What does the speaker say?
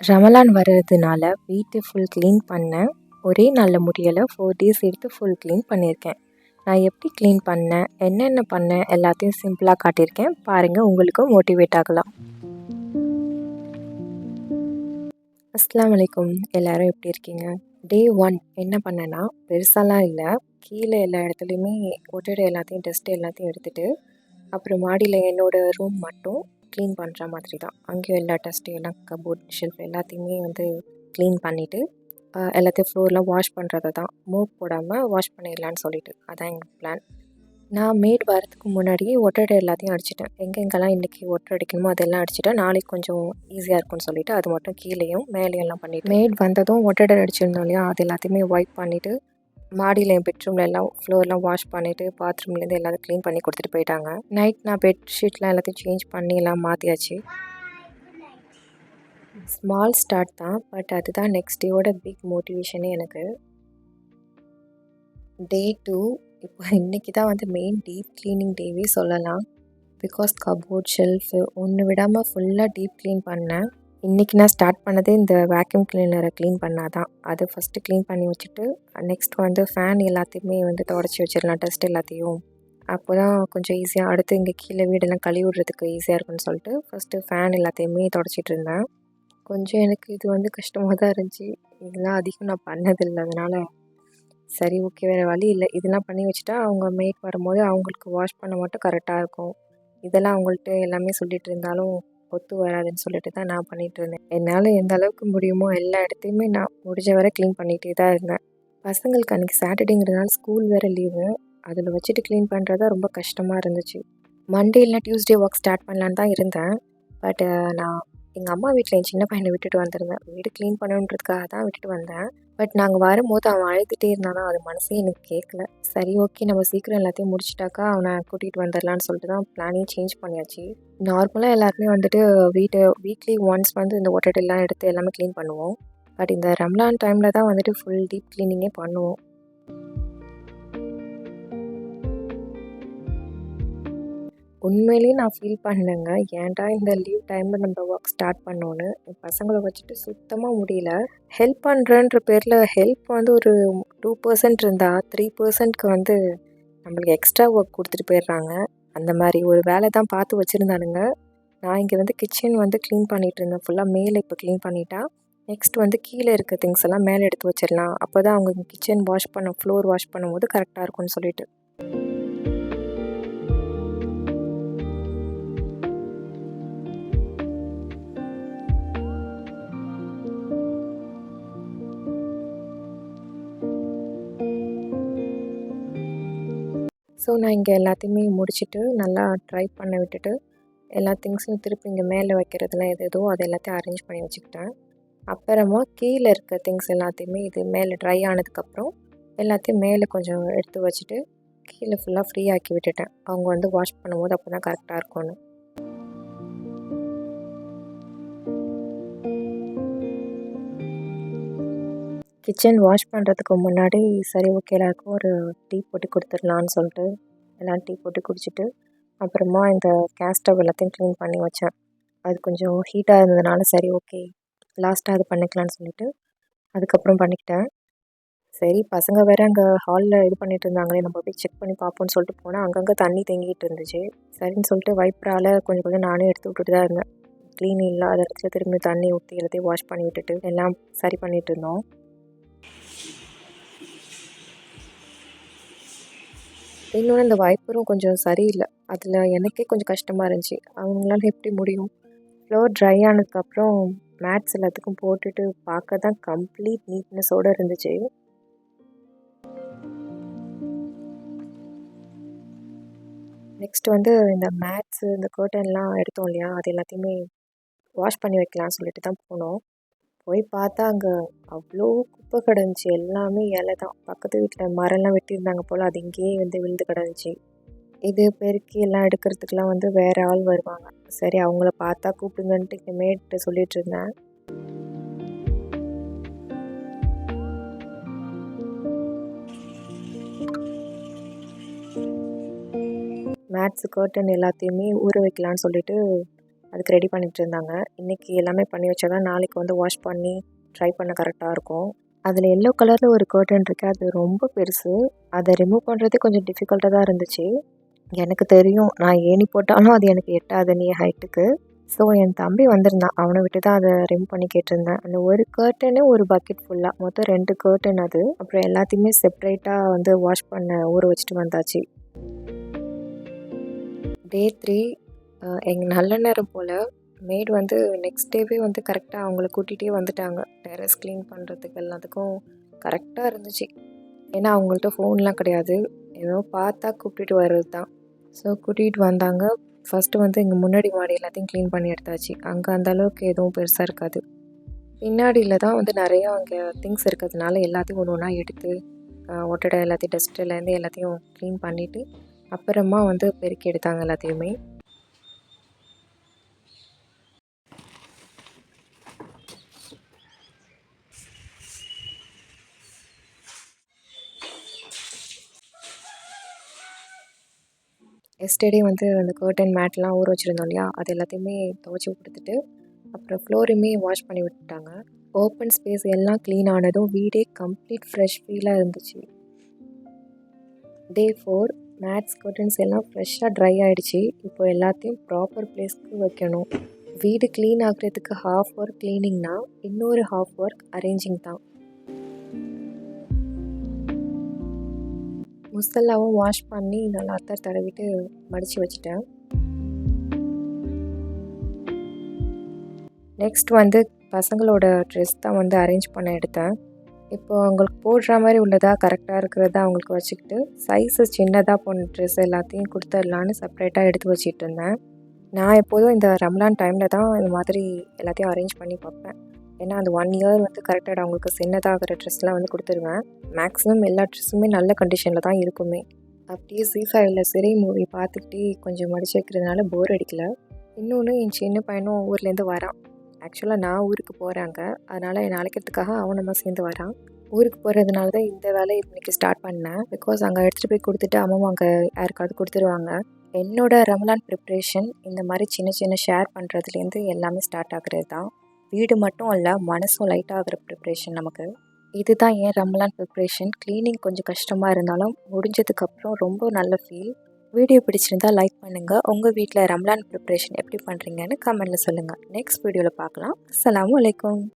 ரமலான் வர்றதுனால வீட்டு full clean பண்ணேன். ஒரே நாளில் முடியலை, 4 டேஸ் எடுத்து ஃபுல் க்ளீன் பண்ணியிருக்கேன். நான் எப்படி க்ளீன் பண்ணேன், என்னென்ன பண்ணேன் எல்லாத்தையும் சிம்பிளாக காட்டியிருக்கேன். பாருங்கள், உங்களுக்கும் மோட்டிவேட் ஆகலாம். அஸ்ஸலாமு அலைக்கும், எல்லோரும் எப்படி இருக்கீங்க? டே 1 என்ன பண்ணேன்னா, பெருசாலாம் இல்லை, கீழே எல்லா இடத்துலையுமே ஒட்டடை எல்லாத்தையும் டஸ்ட்டு எல்லாத்தையும் எடுத்துகிட்டு, அப்புறம் மாடியில் என்னோடய ரூம் மட்டும் க்ளீன் பண்ணுற மாதிரி தான். அங்கேயும் எல்லா டஸ்ட்டு எல்லாம் கபோர்ட் ஷெல்ஃப் எல்லாத்தையுமே க்ளீன் பண்ணிவிட்டு, எல்லாத்தையும் ஃப்ளோர்லாம் வாஷ் பண்ணுறது தான். மோப் போடாமல் வாஷ் பண்ணிடலான்னு சொல்லிட்டு, அதான் எங்கள் பிளான். நான் மேட் வரதுக்கு முன்னாடியே ஒட்டடை எல்லாத்தையும் அடிச்சிட்டேன். எங்கெங்கெல்லாம் இன்றைக்கி ஒட்டடை அடிக்கணுமோ அதெல்லாம் அடிச்சிட்டேன். நாளைக்கு கொஞ்சம் ஈஸியாக இருக்கும்னு சொல்லிவிட்டு அது மட்டும் கீழேயும் மேலேயும் எல்லாம் பண்ணிவிட்டு, மேட் வந்ததும் ஒட்டடை அடிச்சிருந்தோம் இல்லையா, அது எல்லாத்தையுமே ஒயிட் பண்ணிவிட்டு, மாடியில் என் பெட்ரூமில் எல்லாம் ஃப்ளோர்லாம் வாஷ் பண்ணிவிட்டு, பாத்ரூம்லேருந்து எல்லாத்தையும் க்ளீன் பண்ணி கொடுத்துட்டு போயிட்டாங்க. நைட் நான் பெட்ஷீட்லாம் எல்லாத்தையும் சேஞ்ச் பண்ணி எல்லாம் மாற்றியாச்சு. ஸ்மால் ஸ்டார்ட் தான், பட் அதுதான் நெக்ஸ்ட் டேவோட பிக் மோட்டிவேஷனே எனக்கு. டே 2 இப்போ இன்றைக்கி தான் மெயின் டீப் க்ளீனிங் டேவே சொல்லலாம். பிகாஸ் கபோர்ட் ஷெல்ஃபு ஒன்று விடாமல் ஃபுல்லாக டீப் க்ளீன் பண்ணேன். இன்றைக்கி நான் ஸ்டார்ட் பண்ணதே இந்த வேக்யூம் கிளீனரை க்ளீன் பண்ணால் தான். அது ஃபஸ்ட்டு க்ளீன் பண்ணி வச்சுட்டு, நெக்ஸ்ட் ஃபேன் எல்லாத்தையுமே தொடச்சி வச்சிடலாம், டஸ்ட் எல்லாத்தையும். அப்போ தான் கொஞ்சம் ஈஸியாக அடுத்து இங்கே கீழே வீடெல்லாம் கழுவி விடுறதுக்கு ஈஸியாக இருக்குன்னு சொல்லிட்டு ஃபஸ்ட்டு ஃபேன் எல்லாத்தையுமே தொடச்சிட்டு இருந்தேன். கொஞ்சம் எனக்கு இது கஷ்டமாக தான் இருந்துச்சு. இதெல்லாம் அதிகம் நான் பண்ணதில்லை, அதனால் சரி ஓகே, வேறு வழி இல்லை. இதெல்லாம் பண்ணி வச்சுட்டா அவங்க மேட் வரும்போது அவங்களுக்கு வாஷ் பண்ண மட்டும் கரெக்டாக இருக்கும். இதெல்லாம் அவங்கள்ட்ட எல்லாமே சொல்லிட்டு இருந்தாலும் ஒத்து வராதுன்னு சொல்லிட்டு தான் நான் பண்ணிகிட்டு இருந்தேன். என்னால் எந்த அளவுக்கு முடியுமோ எல்லா இடத்தையுமே நான் முடிஞ்ச வரை க்ளீன் பண்ணிகிட்டே தான் இருந்தேன். பசங்களுக்கு அன்றைக்கி சாட்டர்டேங்கிறதுனால ஸ்கூல் வேறு லீவு, அதில் வச்சுட்டு க்ளீன் பண்ணுறது தான் ரொம்ப கஷ்டமாக இருந்துச்சு. மண்டே இல்லை டியூஸ்டே ஒர்க் ஸ்டார்ட் பண்ணலான்னு தான் இருந்தேன். பட் நான் எங்கள் அம்மா வீட்டில் என் சின்ன பையனை விட்டுட்டு வந்திருந்தேன். வீடு க்ளீன் பண்ணணுன்றதுக்காக தான் விட்டுட்டு வந்தேன். பட் நாங்கள் வரும்போது அவன் அழுதுகிட்டே இருந்தானா, அது மனசே எனக்கு கேட்கல. சரி ஓகே, நம்ம சீக்கிரம் எல்லாத்தையும் முடிச்சிட்டாக்கா அவனை கூட்டிகிட்டு வந்துடலான்னு சொல்லிட்டு தான் பிளானையும் சேஞ்ச் பண்ணியாச்சு. நார்மலாக எல்லாருமே வீக்லி ஒன்ஸ் இந்த ஒட்டடைலாம் எடுத்து எல்லாமே க்ளீன் பண்ணுவோம். பட் இந்த ரம்லான் டைமில் தான் ஃபுல் டீப் க்ளீனிங்கே பண்ணுவோம். உண்மையிலேயே நான் ஃபீல் பண்ணேங்க, ஏன்டா இந்த லீவ் டைமில் நம்ம ஒர்க் ஸ்டார்ட் பண்ணோன்னு. என் பசங்களை வச்சுட்டு சுத்தமாக முடியல. ஹெல்ப் பண்ணுறன்ற பேரில் ஹெல்ப் ஒரு 2% இருந்தால் 3%க்கு நம்மளுக்கு எக்ஸ்ட்ரா ஒர்க் கொடுத்துட்டு போயிடுறாங்க. அந்த மாதிரி ஒரு வேலை தான் பார்த்து வச்சுருந்தானுங்க. நான் இங்கே கிச்சன் க்ளீன் பண்ணிகிட்டு இருந்தேன். ஃபுல்லாக மேலே இப்போ க்ளீன் பண்ணிட்டா, நெக்ஸ்ட் கீழே இருக்க திங்ஸ் எல்லாம் மேலே எடுத்து வச்சிடலாம். அப்போ தான் அவங்க கிச்சன் ஃப்ளோர் வாஷ் பண்ணும்போது கரெக்டாக இருக்கும்னு சொல்லிட்டு. ஸோ நான் இங்கே எல்லாத்தையுமே முடிச்சுட்டு நல்லா ட்ரை பண்ண விட்டுட்டு, எல்லா திங்ஸையும் திருப்பி இங்கே மேலே வைக்கிறதுலாம் எதோ அது எல்லாத்தையும் அரேஞ்ச் பண்ணி வச்சுக்கிட்டேன். அப்புறமா கீழே இருக்க திங்ஸ் எல்லாத்தையுமே இது மேலே ட்ரை ஆனதுக்கப்புறம் எல்லாத்தையும் மேலே கொஞ்சம் எடுத்து வச்சுட்டு கீழே ஃபுல்லாக ஃப்ரீ ஆக்கி விட்டுட்டேன். அவங்க வாஷ் பண்ணும்போது அப்போ தான் கரெக்டாக இருக்கும்னு. கிச்சன் வாஷ் பண்ணுறதுக்கு முன்னாடி சரி ஓகே, எல்லாருக்கும் ஒரு டீ போட்டு கொடுத்துடலான்னு சொல்லிட்டு எல்லாம் டீ போட்டு குடிச்சிட்டு, அப்புறமா இந்த கேஸ் ஸ்டவ் எல்லாத்தையும் க்ளீன் பண்ணி வச்சேன். அது கொஞ்சம் ஹீட்டாக இருந்ததுனால சரி ஓகே, லாஸ்ட்டாக அது பண்ணிக்கலான்னு சொல்லிட்டு அதுக்கப்புறம் பண்ணிக்கிட்டேன். சரி, பசங்க வேறு அங்கே ஹாலில் இது பண்ணிகிட்டு இருந்தாங்களே, நம்ம போய் செக் பண்ணி பார்ப்போம்னு சொல்லிட்டு போனால் அங்கங்கே தண்ணி தேங்கிட்டு இருந்துச்சு. சரின்னு சொல்லிட்டு வைப்பரால் கொஞ்சம் கொஞ்சம் நானும் எடுத்து விட்டுட்டு தான் இருந்தேன். க்ளீன் இல்லாத இடத்துல திரும்பி தண்ணி ஊற்றி எல்லாத்தையும் வாஷ் பண்ணி விட்டுட்டு எல்லாம் சரி பண்ணிகிட்டு இருந்தோம். இன்னொன்று இந்த வைப்பரும் கொஞ்சம் சரியில்லை, அதில் எனக்கே கொஞ்சம் கஷ்டமாக இருந்துச்சு. அவங்களால எப்படி முடியும்? ஃப்ளோர் ட்ரை ஆனதுக்கப்புறம் மேட்ஸ் எல்லாத்துக்கும் போட்டுட்டு பார்க்க தான் கம்ப்ளீட் நீட்னஸோடு இருந்துச்சு. நெக்ஸ்ட் இந்த மேட்ஸு இந்த கர்ட்டன்லாம் எடுத்தோம் இல்லையா, அது எல்லாத்தையுமே வாஷ் பண்ணி வைக்கலாம்னு சொல்லிட்டு தான் போனோம். போய் பார்த்தா அங்கே அவ்வளோ குப்பை கிடந்துச்சு, எல்லாமே இலை தான். பக்கத்து வீட்டில் மரம்லாம் வெட்டியிருந்தாங்க போல், அது இங்கேயே விழுந்து கிடந்துச்சு. இது பெருக்கி எல்லாம் எடுக்கிறதுக்கெலாம் வேறு ஆள் வருவாங்க. சரி, அவங்கள பார்த்தா கூப்பிடுங்கன்ட்டு இங்கே மேட்டு சொல்லிகிட்டு இருந்தேன். மேட்ஸு கர்ட்டன் எல்லாத்தையுமே ஊற வைக்கலான்னு சொல்லிட்டு அதுக்கு ரெடி பண்ணிகிட்டு இருந்தாங்க. இன்றைக்கி எல்லாமே பண்ணி வச்சா தான் நாளைக்கு வந்து வாஷ் பண்ணி ட்ரை பண்ண கரெக்டாக இருக்கும். அதில் எல்லோ கலரில் ஒரு கர்டன் இருக்குது, அது ரொம்ப பெருசு. அதை ரிமூவ் பண்ணுறது கொஞ்சம் டிஃபிகல்ட்டாக தான் இருந்துச்சு. எனக்கு தெரியும், நான் ஏணி போட்டாலும் அது எனக்கு எட்டாது நீ ஹைட்டுக்கு. ஸோ என் தம்பி வந்திருந்தான், அவனை விட்டு தான் அதை ரிமூவ் பண்ணி கேட்டிருந்தேன். அந்த ஒரு கர்ட்டனே ஒரு பக்கெட் ஃபுல்லாக, மொத்தம் 2 கர்டன் அது. அப்புறம் எல்லாத்தையுமே செப்ரேட்டாக வந்து வாஷ் பண்ண ஊற வச்சுட்டு வந்தாச்சு. டே 3 எங்கள் நல்ல நேரம் போல் மேட் வந்து நெக்ஸ்ட் டேவே வந்து கரெக்டாக அவங்கள கூட்டிகிட்டே வந்துட்டாங்க. டெரஸ் க்ளீன் பண்ணுறதுக்கு எல்லாத்துக்கும் கரெக்டாக இருந்துச்சு. ஏன்னா அவங்கள்ட்ட ஃபோன்லாம் கிடையாது, ஏதோ பார்த்தா கூப்பிட்டுட்டு வர்றது தான். ஸோ கூட்டிகிட்டு வந்தாங்க. ஃபஸ்ட்டு வந்து இங்கே முன்னாடி மாடி எல்லாத்தையும் க்ளீன் பண்ணி எடுத்தாச்சு. அங்கே அந்தளவுக்கு எதுவும் பெருசாக இருக்காது. பின்னாடியில் தான் வந்து நிறையா அங்கே திங்ஸ் இருக்கிறதுனால எல்லாத்தையும் ஒன்று ஒன்றா எடுத்து ஒட்டடை எல்லாத்தையும் டஸ்ட்டிலேருந்து எல்லாத்தையும் க்ளீன் பண்ணிவிட்டு அப்புறமா வந்து பெருக்கி எடுத்தாங்க எல்லாத்தையுமே. எஸ்டர்டே வந்து அந்த கர்டன் மேட்லாம் ஊற வச்சுருந்தோம் இல்லையா, அது எல்லாத்தையுமே துவைச்சி கொடுத்துட்டு அப்புறம் ஃப்ளோருமே வாஷ் பண்ணி விட்டுட்டாங்க. ஓப்பன் ஸ்பேஸ் எல்லாம் க்ளீன் ஆனதும் வீடே கம்ப்ளீட் ஃப்ரெஷ் ஃபீலாக இருந்துச்சு. டே 4 மேட்ஸ் கர்டன்ஸ் எல்லாம் ஃப்ரெஷ்ஷாக ட்ரை ஆகிடுச்சு. இப்போ எல்லாத்தையும் ப்ராப்பர் பிளேஸ்க்கு வைக்கணும். வீடு க்ளீன் ஆகிறதுக்கு ஹாஃப் ஒர்க் க்ளீனிங்னா, இன்னொரு ஹாஃப் ஒர்க் அரேஞ்சிங் தான். முசல்லாவும் வாஷ் பண்ணி நல்லா அத்தர் தடவிட்டு மடித்து வச்சுட்டேன். நெக்ஸ்ட் வந்து பசங்களோட ட்ரெஸ் தான் வந்து அரேஞ்ச் பண்ண எடுத்தேன். இப்போ அவங்களுக்கு போடுற மாதிரி உள்ளதா கரெக்டாக இருக்கிறதா அவங்களுக்கு வச்சுக்கிட்டு, சைஸு சின்னதாக போன ட்ரெஸ் எல்லாத்தையும் கொடுத்துடலான்னு செப்ரேட்டாக எடுத்து வச்சிட்டு இருந்தேன். நான் எப்போதும் இந்த ரம்லான் டைமில் தான் இந்த மாதிரி எல்லாத்தையும் அரேஞ்ச் பண்ணி பார்ப்பேன். ஏன்னா அந்த 1 இயர் வந்து கரெக்டாக அவங்களுக்கு சின்னதாகிற ட்ரெஸ்லாம் வந்து கொடுத்துருவேன். மேக்ஸிமம் எல்லா ட்ரெஸ்ஸுமே நல்ல கண்டிஷனில் தான் இருக்குமே. அப்படியே ஜீ5ல சிறை மூவி பார்த்துக்கிட்டே கொஞ்சம் மடிச்சு வைக்கிறதுனால போர் அடிக்கல. இன்னொன்று என் சின்ன பையனும் ஊர்லேருந்து வரான். ஆக்சுவலாக நான் ஊருக்கு போகிறாங்க, அதனால் என்னை அழைக்கிறதுக்காக அவன் நம்ம சேர்ந்து வரான். ஊருக்கு போகிறதுனால தான் இந்த வேலையை இன்றைக்கி ஸ்டார்ட் பண்ணேன். பிகாஸ் அங்கே எடுத்துகிட்டு போய் கொடுத்துட்டு அம்மாவும் அங்கே யாருக்காவது கொடுத்துருவாங்க. என்னோடய ரமலான் ப்ரிப்ரேஷன் இந்த மாதிரி சின்ன சின்ன ஷேர் பண்ணுறதுலேருந்து எல்லாமே ஸ்டார்ட் ஆகுறது தான். வீடு மட்டும் இல்லை, மனசும் லைட்டாக ஆகிற ப்ரிப்ரேஷன் நமக்கு. இதுதான் என் ரமலான் ப்ரிப்ரேஷன். க்ளீனிங் கொஞ்சம் கஷ்டமாக இருந்தாலும் முடிஞ்சதுக்கப்புறம் ரொம்ப நல்ல ஃபீல். வீடியோ பிடிச்சிருந்தா லைக் பண்ணுங்கள். உங்கள் வீட்டில் ரமலான் ப்ரிப்ரேஷன் எப்படி பண்ணுறீங்கன்னு கமெண்ட்டில் சொல்லுங்கள். நெக்ஸ்ட் வீடியோவில் பார்க்கலாம். அஸ்ஸலாமு அலைக்கும்.